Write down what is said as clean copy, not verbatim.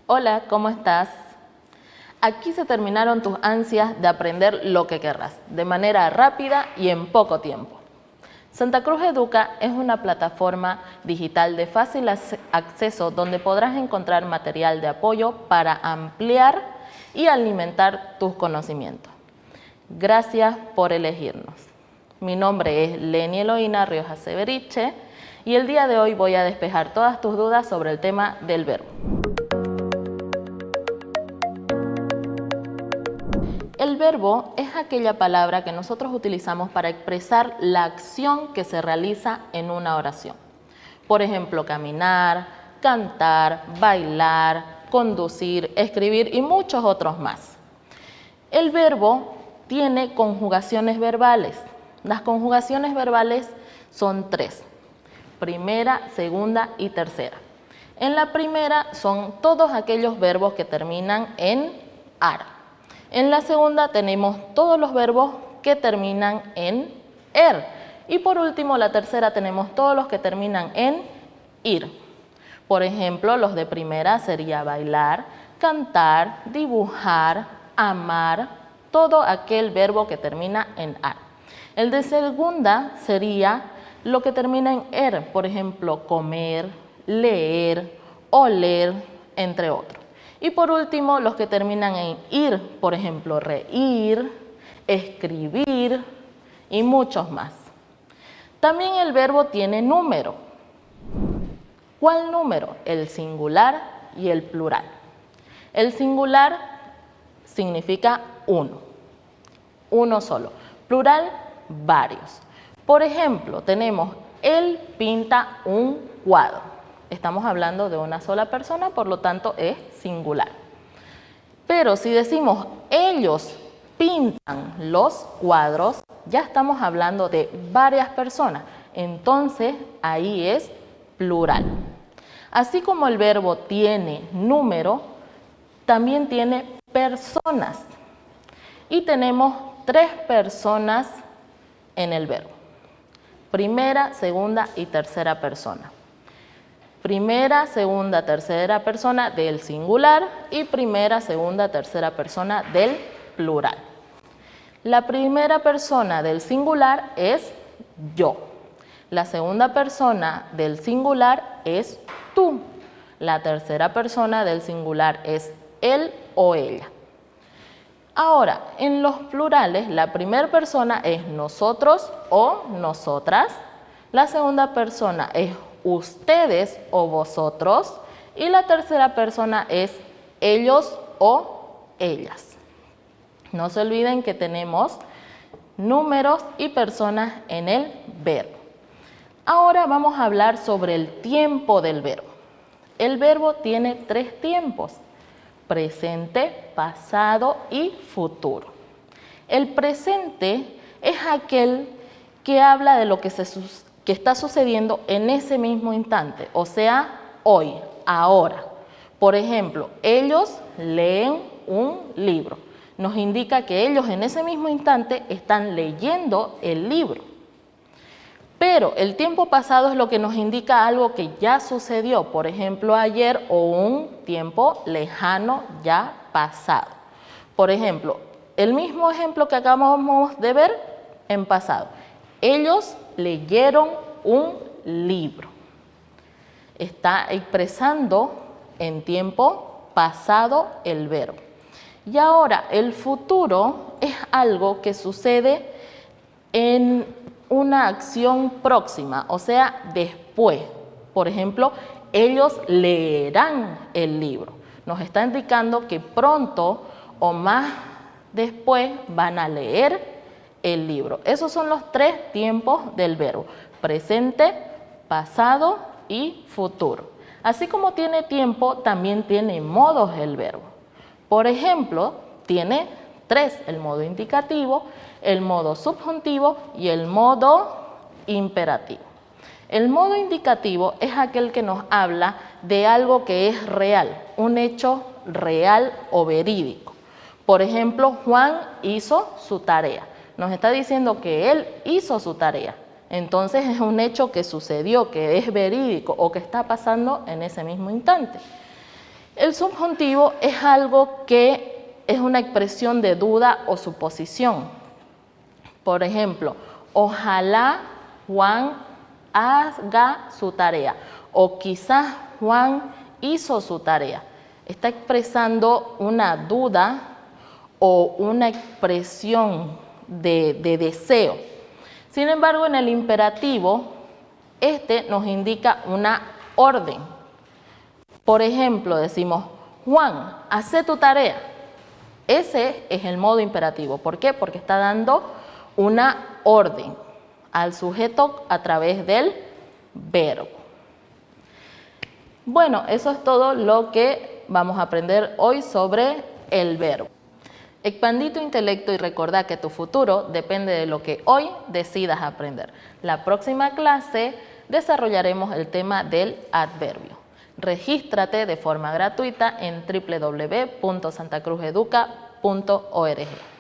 Hola, ¿cómo estás? Aquí se terminaron tus ansias de aprender lo que querrás, de manera rápida y en poco tiempo. Santa Cruz Educa es una plataforma digital de fácil acceso donde podrás encontrar material de apoyo para ampliar y alimentar tus conocimientos. Gracias por elegirnos. Mi nombre es Leni Eloína Rioja Severiche y el día de hoy voy a despejar todas tus dudas sobre el tema del verbo. El verbo es aquella palabra que nosotros utilizamos para expresar la acción que se realiza en una oración. Por ejemplo, caminar, cantar, bailar, conducir, escribir y muchos otros más. El verbo tiene conjugaciones verbales. Las conjugaciones verbales son 3, primera, segunda y tercera. En la primera son todos aquellos verbos que terminan en ar. En la segunda tenemos todos los verbos que terminan en er. Y por último, la tercera tenemos todos los que terminan en ir. Por ejemplo, los de primera sería bailar, cantar, dibujar, amar, todo aquel verbo que termina en ar. El de segunda sería lo que termina en er, por ejemplo, comer, leer, oler, entre otros. Y por último, los que terminan en ir, por ejemplo, reír, escribir y muchos más. También el verbo tiene número. ¿Cuál número? El singular y el plural. El singular significa uno, uno solo. Plural, varios. Por ejemplo, tenemos él pinta un cuadro. Estamos hablando de una sola persona, por lo tanto es singular. Pero si decimos ellos pintan los cuadros, ya estamos hablando de varias personas. Entonces ahí es plural. Así como el verbo tiene número, también tiene personas. Y tenemos 3 personas en el verbo. Primera, segunda y tercera persona. Primera, segunda, tercera persona del singular y primera, segunda, tercera persona del plural. La primera persona del singular es yo. La segunda persona del singular es tú. La tercera persona del singular es él o ella. Ahora, en los plurales, la primera persona es nosotros o nosotras. La segunda persona es ustedes o vosotros y la tercera persona es ellos o ellas. No se olviden que tenemos números y personas en el verbo. Ahora vamos a hablar sobre el tiempo del verbo. El verbo tiene 3 tiempos: presente, pasado y futuro. El presente es aquel que habla de lo que está sucediendo en ese mismo instante, o sea, hoy, ahora. Por ejemplo, ellos leen un libro. Nos indica que ellos en ese mismo instante están leyendo el libro. Pero el tiempo pasado es lo que nos indica algo que ya sucedió, por ejemplo, ayer o un tiempo lejano ya pasado. Por ejemplo, el mismo ejemplo que acabamos de ver en pasado. Ellos leyeron un libro. Está expresando en tiempo pasado el verbo. Y ahora el futuro es algo que sucede en una acción próxima, o sea, después. Por ejemplo, ellos leerán el libro. Nos está indicando que pronto o más después van a leer el libro. Esos son los 3 tiempos del verbo: presente, pasado y futuro. Así como tiene tiempo, también tiene modos el verbo. Por ejemplo, tiene 3: el modo indicativo, el modo subjuntivo y el modo imperativo. El modo indicativo es aquel que nos habla de algo que es real, un hecho real o verídico. Por ejemplo, Juan hizo su tarea. Nos está diciendo que él hizo su tarea. Entonces es un hecho que sucedió, que es verídico o que está pasando en ese mismo instante. El subjuntivo es algo que es una expresión de duda o suposición. Por ejemplo, ojalá Juan haga su tarea o quizás Juan hizo su tarea. Está expresando una duda o una expresión de deseo. Sin embargo, en el imperativo, este nos indica una orden. Por ejemplo, decimos, Juan, hace tu tarea. Ese es el modo imperativo. ¿Por qué? Porque está dando una orden al sujeto a través del verbo. Bueno, eso es todo lo que vamos a aprender hoy sobre el verbo. Expandí tu intelecto y recordá que tu futuro depende de lo que hoy decidas aprender. La próxima clase desarrollaremos el tema del adverbio. Regístrate de forma gratuita en www.santacruzeduca.org.